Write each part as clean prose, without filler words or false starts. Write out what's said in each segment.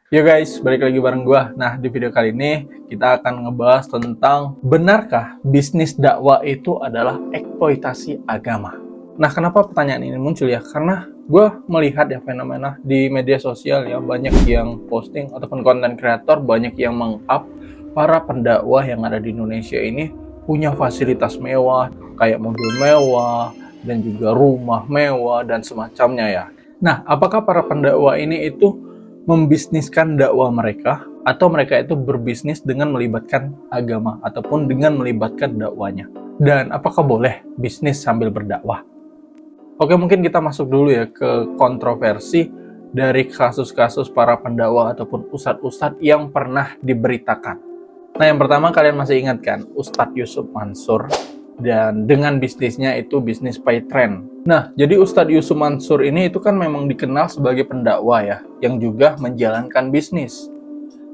Yo guys, balik lagi bareng gua. Nah, di video kali ini kita akan ngebahas tentang benarkah bisnis dakwah itu adalah eksploitasi agama? Nah, kenapa pertanyaan ini muncul ya? Karena gua melihat ya fenomena di media sosial ya, banyak yang posting ataupun konten kreator banyak yang meng-up para pendakwah yang ada di Indonesia ini punya fasilitas mewah, kayak mobil mewah dan juga rumah mewah dan semacamnya ya. Nah, apakah para pendakwah ini itu membisniskan dakwah mereka atau mereka itu berbisnis dengan melibatkan agama ataupun dengan melibatkan dakwanya? Dan apakah boleh bisnis sambil berdakwah? Oke, mungkin kita masuk dulu ya ke kontroversi dari kasus-kasus para pendakwah ataupun ustadz-ustadz yang pernah diberitakan. Nah, yang pertama kalian masih ingat kan, Ustadz Yusuf Mansur, dan dengan bisnisnya itu bisnis PayTrend. Nah, jadi Ustadz Yusuf Mansur ini itu kan memang dikenal sebagai pendakwah ya, yang juga menjalankan bisnis.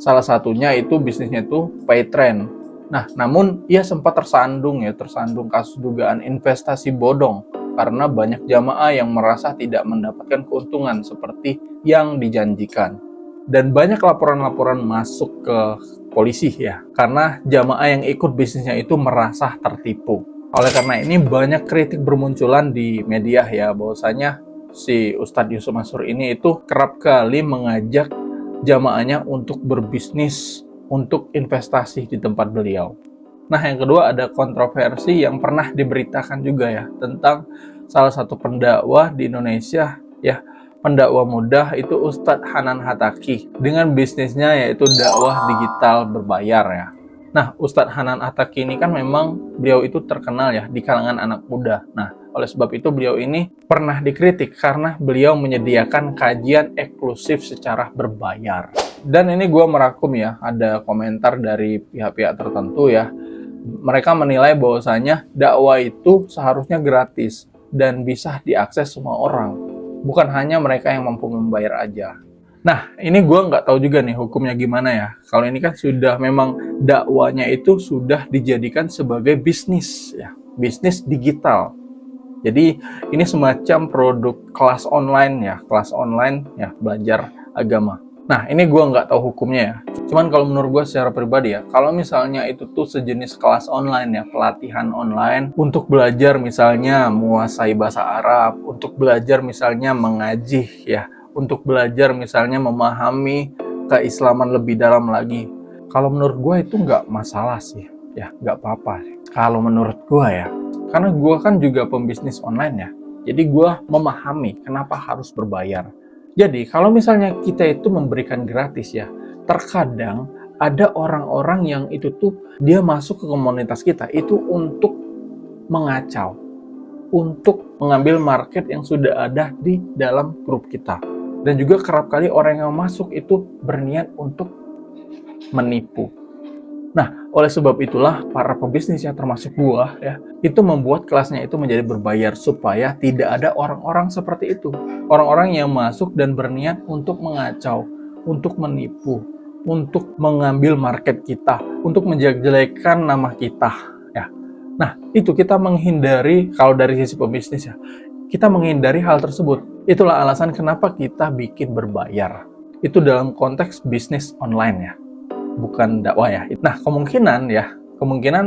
Salah satunya itu bisnisnya itu PayTrend. Nah, namun ia sempat tersandung kasus dugaan investasi bodong karena banyak jamaah yang merasa tidak mendapatkan keuntungan seperti yang dijanjikan. Dan banyak laporan-laporan masuk ke polisi ya, karena jamaah yang ikut bisnisnya itu merasa tertipu. Oleh karena ini banyak kritik bermunculan di media ya, bahwasanya si Ustadz Yusuf Mansur ini itu kerap kali mengajak jamaahnya untuk berbisnis, untuk investasi di tempat beliau. Nah, yang kedua ada kontroversi yang pernah diberitakan juga ya, tentang salah satu pendakwah di Indonesia ya, pendakwah muda itu Ustadz Hanan Hataki dengan bisnisnya yaitu dakwah digital berbayar ya. Nah, Ustadz Hanan Hataki ini kan memang beliau itu terkenal ya di kalangan anak muda. Nah, oleh sebab itu beliau ini pernah dikritik karena beliau menyediakan kajian eksklusif secara berbayar. Dan ini gue merakum ya, ada komentar dari pihak-pihak tertentu ya. Mereka menilai bahwasanya dakwah itu seharusnya gratis dan bisa diakses semua orang, bukan hanya mereka yang mampu membayar aja. Nah, ini gue nggak tahu juga nih hukumnya gimana ya. Kalau ini kan sudah memang dakwanya itu sudah dijadikan sebagai bisnis ya, bisnis digital. Jadi ini semacam produk kelas online ya, belajar agama. Nah, ini gue nggak tahu hukumnya ya. Cuman kalau menurut gue secara pribadi ya, kalau misalnya itu tuh sejenis kelas online ya, pelatihan online untuk belajar misalnya menguasai bahasa Arab, untuk belajar misalnya mengaji ya, untuk belajar misalnya memahami keislaman lebih dalam lagi. Kalau menurut gue itu nggak masalah sih, ya nggak apa-apa. Kalau menurut gue ya, karena gue kan juga pembisnis online ya, jadi gue memahami kenapa harus berbayar. Jadi kalau misalnya kita itu memberikan gratis ya, terkadang ada orang-orang yang itu tuh dia masuk ke komunitas kita itu untuk mengacau, untuk mengambil market yang sudah ada di dalam grup kita. Dan juga kerap kali orang yang masuk itu berniat untuk menipu. Nah, oleh sebab itulah para pebisnis yang termasuk gua ya, itu membuat kelasnya itu menjadi berbayar supaya tidak ada orang-orang seperti itu. Orang-orang yang masuk dan berniat untuk mengacau, untuk menipu, untuk mengambil market kita, untuk menjelek-jelekan nama kita ya. Nah, itu kita menghindari, kalau dari sisi pebisnis ya, kita menghindari hal tersebut. Itulah alasan kenapa kita bikin berbayar. Itu dalam konteks bisnis online ya, bukan dakwah ya. Nah, kemungkinan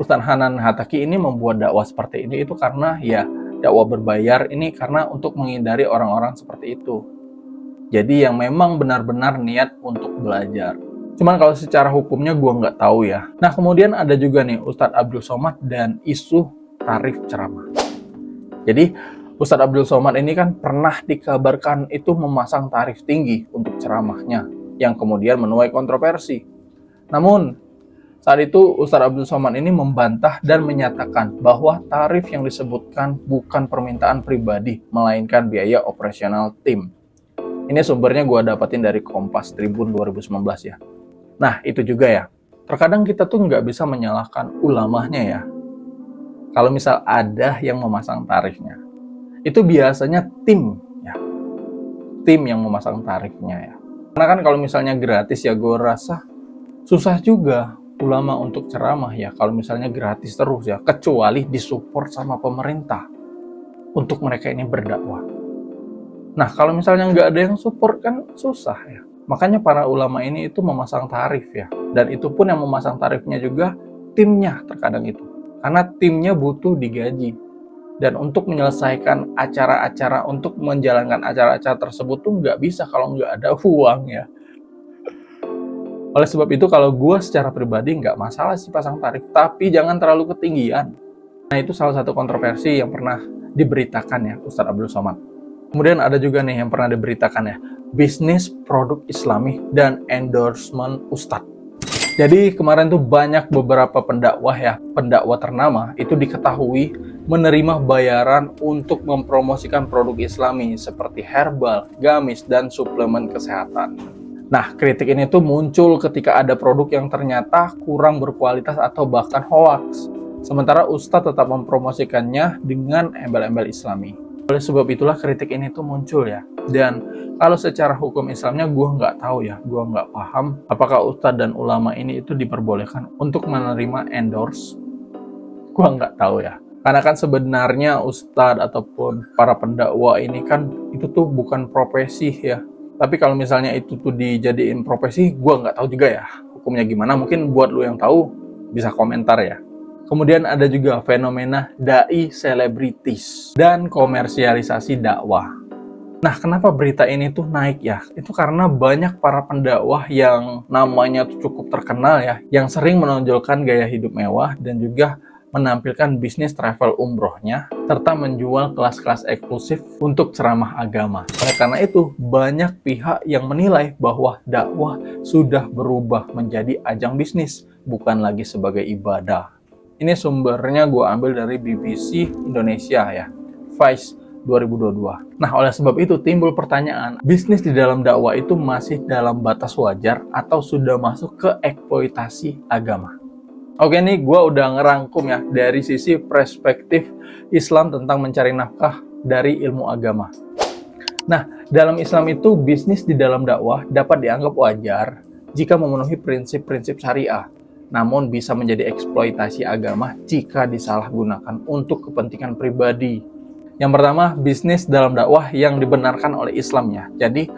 Ustadz Hanan Hataki ini membuat dakwah seperti ini itu karena ya dakwah berbayar ini karena untuk menghindari orang-orang seperti itu. Jadi yang memang benar-benar niat untuk belajar. Cuman kalau secara hukumnya gue nggak tahu ya. Nah, kemudian ada juga nih Ustadz Abdul Somad dan isu tarif ceramah. Jadi Ustadz Abdul Somad ini kan pernah dikabarkan itu memasang tarif tinggi untuk ceramahnya yang kemudian menuai kontroversi. Namun, saat itu Ustadz Abdul Somad ini membantah dan menyatakan bahwa tarif yang disebutkan bukan permintaan pribadi, melainkan biaya operasional tim. Ini sumbernya gue dapatin dari Kompas Tribun 2019 ya. Nah, itu juga ya. Terkadang kita tuh nggak bisa menyalahkan ulamanya ya. Kalau misal ada yang memasang tarifnya, itu biasanya tim ya. Tim yang memasang tarifnya ya. Karena kan kalau misalnya gratis ya gue rasa susah juga ulama untuk ceramah ya kalau misalnya gratis terus ya, kecuali disupport sama pemerintah untuk mereka ini berdakwah. Nah, kalau misalnya nggak ada yang support kan susah ya. Makanya para ulama ini itu memasang tarif ya. Dan itu pun yang memasang tarifnya juga timnya terkadang itu. Karena timnya butuh digaji. Dan untuk menyelesaikan acara-acara, untuk menjalankan acara-acara tersebut tuh nggak bisa kalau nggak ada uang ya. Oleh sebab itu kalau gue secara pribadi nggak masalah sih pasang tarif, tapi jangan terlalu ketinggian. Nah itu salah satu kontroversi yang pernah diberitakan ya Ustadz Abdul Somad. Kemudian ada juga nih yang pernah diberitakan ya, bisnis produk Islami dan endorsement Ustadz. Jadi kemarin tuh banyak beberapa pendakwah ya, pendakwah ternama itu diketahui menerima bayaran untuk mempromosikan produk Islami seperti herbal, gamis, dan suplemen kesehatan. Nah, kritik ini tuh muncul ketika ada produk yang ternyata kurang berkualitas atau bahkan hoax. Sementara Ustadz tetap mempromosikannya dengan embel-embel Islami. Oleh sebab itulah kritik ini tuh muncul ya. Dan kalau secara hukum Islamnya gue nggak tahu ya, gue nggak paham apakah Ustadz dan ulama ini itu diperbolehkan untuk menerima endorse. Gue nggak tahu ya. Karena kan sebenarnya Ustadz ataupun para pendakwa ini kan itu tuh bukan profesi ya. Tapi kalau misalnya itu tuh dijadiin profesi, gue nggak tahu juga ya hukumnya gimana. Mungkin buat lu yang tahu bisa komentar ya. Kemudian ada juga fenomena dai selebritis dan komersialisasi dakwah. Nah, kenapa berita ini tuh naik ya? Itu karena banyak para pendakwah yang namanya tuh cukup terkenal ya, yang sering menonjolkan gaya hidup mewah dan juga menampilkan bisnis travel umrohnya, serta menjual kelas-kelas eksklusif untuk ceramah agama. Oleh karena itu, banyak pihak yang menilai bahwa dakwah sudah berubah menjadi ajang bisnis, bukan lagi sebagai ibadah. Ini sumbernya gue ambil dari BBC Indonesia ya, Vice 2022. Nah, oleh sebab itu timbul pertanyaan, bisnis di dalam dakwah itu masih dalam batas wajar atau sudah masuk ke eksploitasi agama? Oke nih, gue udah ngerangkum ya dari sisi perspektif Islam tentang mencari nafkah dari ilmu agama. Nah, dalam Islam itu bisnis di dalam dakwah dapat dianggap wajar jika memenuhi prinsip-prinsip syariah, namun bisa menjadi eksploitasi agama jika disalahgunakan untuk kepentingan pribadi. Yang pertama, bisnis dalam dakwah yang dibenarkan oleh Islam ya. Jadi,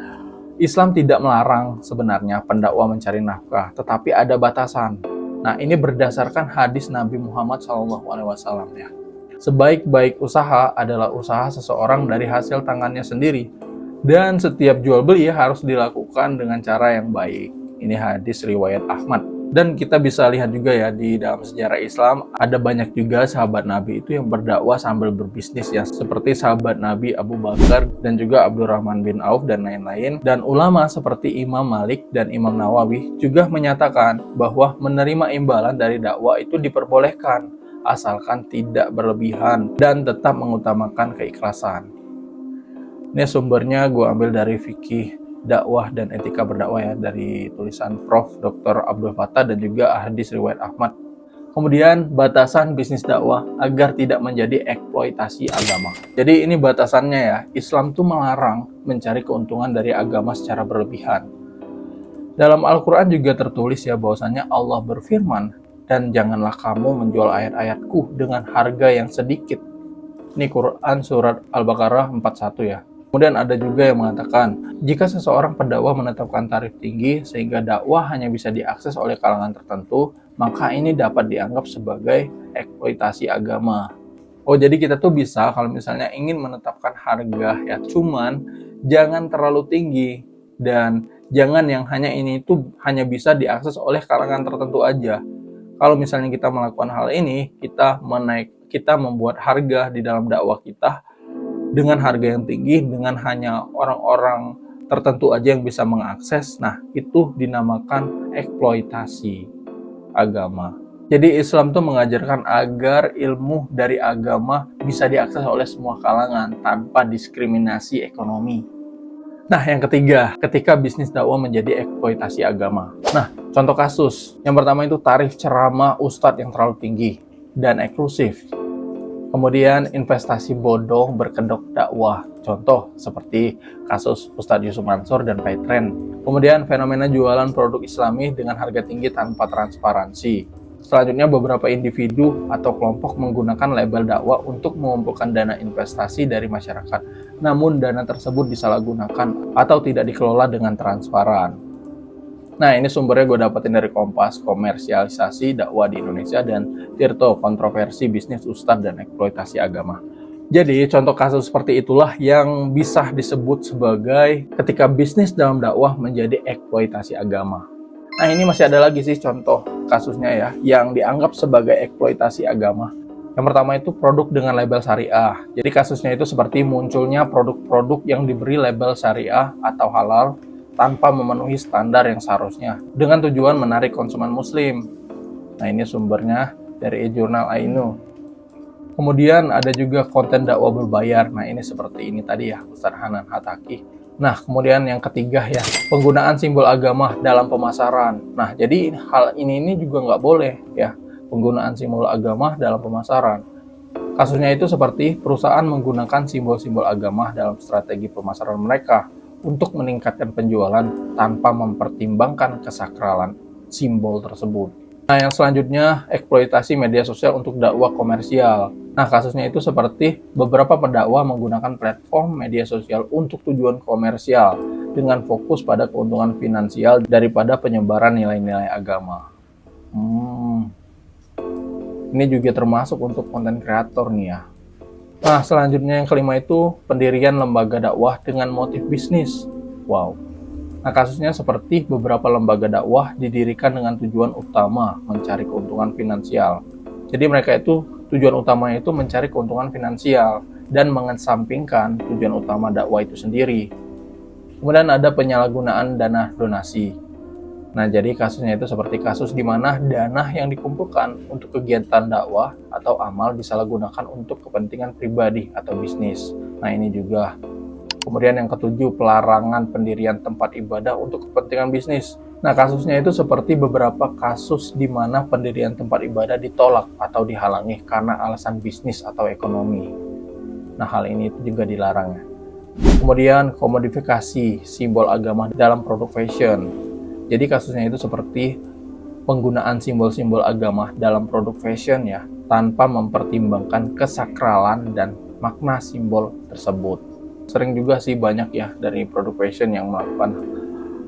Islam tidak melarang sebenarnya pendakwa mencari nafkah, tetapi ada batasan. Nah, ini berdasarkan hadis Nabi Muhammad SAW ya. Sebaik-baik usaha adalah usaha seseorang dari hasil tangannya sendiri. Dan setiap jual beli harus dilakukan dengan cara yang baik. Ini hadis riwayat Ahmad. Dan kita bisa lihat juga ya di dalam sejarah Islam ada banyak juga sahabat Nabi itu yang berdakwah sambil berbisnis ya, seperti sahabat Nabi Abu Bakar dan juga Abdurrahman bin Auf dan lain-lain. Dan ulama seperti Imam Malik dan Imam Nawawi juga menyatakan bahwa menerima imbalan dari dakwah itu diperbolehkan asalkan tidak berlebihan dan tetap mengutamakan keikhlasan. Ini sumbernya gue ambil dari fikih dakwah dan etika berdakwah ya, dari tulisan Prof. Dr. Abdul Fattah dan juga hadis riwayat Ahmad. Kemudian batasan bisnis dakwah agar tidak menjadi eksploitasi agama. Jadi ini batasannya ya, Islam tuh melarang mencari keuntungan dari agama secara berlebihan. Dalam Al-Quran juga tertulis ya bahwasannya Allah berfirman, dan janganlah kamu menjual ayat-ayatku dengan harga yang sedikit. Ini Quran surat Al-Baqarah 41 ya. Kemudian ada juga yang mengatakan, jika seseorang pendakwa menetapkan tarif tinggi sehingga dakwah hanya bisa diakses oleh kalangan tertentu, maka ini dapat dianggap sebagai eksploitasi agama. Oh, jadi kita tuh bisa kalau misalnya ingin menetapkan harga ya, cuman jangan terlalu tinggi dan jangan yang hanya ini itu hanya bisa diakses oleh kalangan tertentu aja. Kalau misalnya kita melakukan hal ini, kita membuat harga di dalam dakwah kita dengan harga yang tinggi, dengan hanya orang-orang tertentu aja yang bisa mengakses. Nah, itu dinamakan eksploitasi agama. Jadi Islam tuh mengajarkan agar ilmu dari agama bisa diakses oleh semua kalangan tanpa diskriminasi ekonomi. Nah, yang ketiga, ketika bisnis dakwah menjadi eksploitasi agama. Nah, contoh kasus. Yang pertama itu tarif ceramah ustadz yang terlalu tinggi dan eksklusif. Kemudian investasi bodong berkedok dakwah. Contoh seperti kasus Ustadz Yusuf Mansur dan Paytrend. Kemudian fenomena jualan produk Islami dengan harga tinggi tanpa transparansi. Selanjutnya beberapa individu atau kelompok menggunakan label dakwah untuk mengumpulkan dana investasi dari masyarakat. Namun dana tersebut disalahgunakan atau tidak dikelola dengan transparan. Nah, ini sumbernya gue dapetin dari Kompas, Komersialisasi Dakwah di Indonesia, dan Tirto, Kontroversi Bisnis Ustadz dan Eksploitasi Agama. Jadi, contoh kasus seperti itulah yang bisa disebut sebagai ketika bisnis dalam dakwah menjadi eksploitasi agama. Nah, ini masih ada lagi sih contoh kasusnya ya, yang dianggap sebagai eksploitasi agama. Yang pertama itu produk dengan label syariah. Jadi kasusnya itu seperti munculnya produk-produk yang diberi label syariah atau halal tanpa memenuhi standar yang seharusnya, dengan tujuan menarik konsumen muslim. Nah, ini sumbernya dari e-jurnal Ainu. Kemudian ada juga konten dakwah berbayar. Nah, ini seperti ini tadi ya, Ustaz Hanan Hataki. Nah, kemudian yang ketiga ya, penggunaan simbol agama dalam pemasaran. Nah, jadi hal ini juga nggak boleh ya, penggunaan simbol agama dalam pemasaran. Kasusnya itu seperti perusahaan menggunakan simbol-simbol agama dalam strategi pemasaran mereka untuk meningkatkan penjualan tanpa mempertimbangkan kesakralan simbol tersebut. Nah, yang selanjutnya, eksploitasi media sosial untuk dakwah komersial. Nah, kasusnya itu seperti beberapa pendakwah menggunakan platform media sosial untuk tujuan komersial dengan fokus pada keuntungan finansial daripada penyebaran nilai-nilai agama. Ini juga termasuk untuk konten kreator nih ya. Nah, selanjutnya yang kelima itu pendirian lembaga dakwah dengan motif bisnis. Wow. Nah, kasusnya seperti beberapa lembaga dakwah didirikan dengan tujuan utama mencari keuntungan finansial. Jadi mereka itu tujuan utamanya itu mencari keuntungan finansial dan mengesampingkan tujuan utama dakwah itu sendiri. Kemudian ada penyalahgunaan dana donasi. Nah, jadi kasusnya itu seperti kasus di mana dana yang dikumpulkan untuk kegiatan dakwah atau amal disalahgunakan untuk kepentingan pribadi atau bisnis. Nah, ini juga. Kemudian yang ketujuh, pelarangan pendirian tempat ibadah untuk kepentingan bisnis. Nah, kasusnya itu seperti beberapa kasus di mana pendirian tempat ibadah ditolak atau dihalangi karena alasan bisnis atau ekonomi. Nah, hal ini itu juga dilarang ya. Kemudian, komodifikasi simbol agama dalam produk fashion. Jadi kasusnya itu seperti penggunaan simbol-simbol agama dalam produk fashion ya, tanpa mempertimbangkan kesakralan dan makna simbol tersebut. Sering juga sih banyak ya dari produk fashion yang melakukan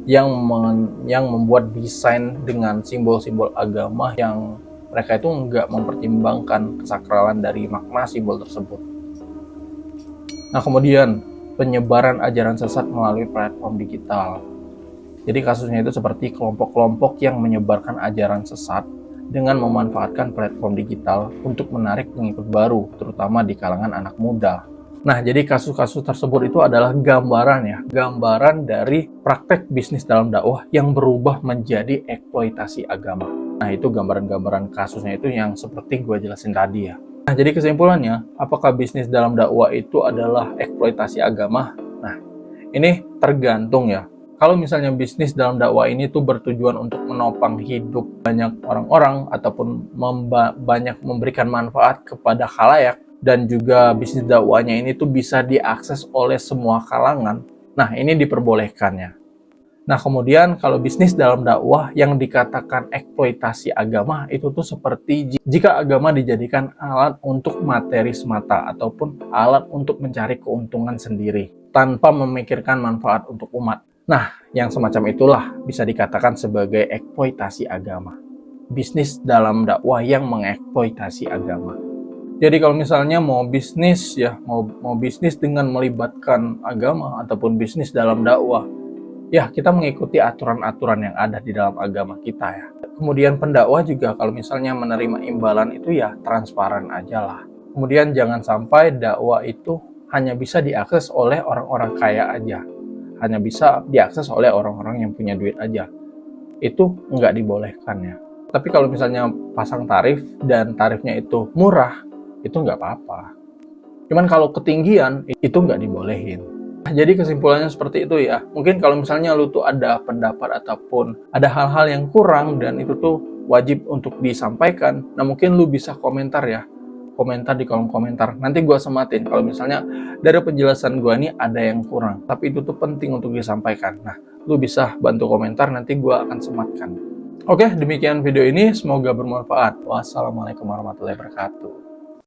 yang membuat desain dengan simbol-simbol agama yang mereka itu nggak mempertimbangkan kesakralan dari makna simbol tersebut. Nah, kemudian penyebaran ajaran sesat melalui platform digital. Jadi kasusnya itu seperti kelompok-kelompok yang menyebarkan ajaran sesat dengan memanfaatkan platform digital untuk menarik pengikut baru, terutama di kalangan anak muda. Nah, jadi kasus-kasus tersebut itu adalah gambaran dari praktek bisnis dalam dakwah yang berubah menjadi eksploitasi agama. Nah, itu gambaran-gambaran kasusnya itu yang seperti gue jelasin tadi ya. Nah, jadi kesimpulannya, apakah bisnis dalam dakwah itu adalah eksploitasi agama? Nah, ini tergantung ya. Kalau misalnya bisnis dalam dakwah ini tuh bertujuan untuk menopang hidup banyak orang-orang ataupun banyak memberikan manfaat kepada khalayak, dan juga bisnis dakwahnya ini tuh bisa diakses oleh semua kalangan, nah ini diperbolehkannya. Nah, kemudian kalau bisnis dalam dakwah yang dikatakan eksploitasi agama itu tuh seperti jika agama dijadikan alat untuk materi semata ataupun alat untuk mencari keuntungan sendiri tanpa memikirkan manfaat untuk umat. Nah, yang semacam itulah bisa dikatakan sebagai eksploitasi agama. Bisnis dalam dakwah yang mengeksploitasi agama. Jadi kalau misalnya mau bisnis ya, mau bisnis dengan melibatkan agama ataupun bisnis dalam dakwah, ya kita mengikuti aturan-aturan yang ada di dalam agama kita ya. Kemudian pendakwah juga kalau misalnya menerima imbalan itu ya transparan aja lah. Kemudian jangan sampai dakwah itu hanya bisa diakses oleh orang-orang kaya aja. Hanya bisa diakses oleh orang-orang yang punya duit aja. Itu nggak dibolehkan ya. Tapi kalau misalnya pasang tarif dan tarifnya itu murah, itu nggak apa-apa. Cuman kalau ketinggian, itu nggak dibolehin. Jadi kesimpulannya seperti itu ya. Mungkin kalau misalnya lu tuh ada pendapat ataupun ada hal-hal yang kurang dan itu tuh wajib untuk disampaikan, nah mungkin lu bisa komentar ya. Komentar di kolom komentar. Nanti gue sematin kalau misalnya dari penjelasan gue ini ada yang kurang. Tapi itu tuh penting untuk disampaikan. Nah, lu bisa bantu komentar, nanti gue akan sematkan. Oke, demikian video ini. Semoga bermanfaat. Wassalamualaikum warahmatullahi wabarakatuh.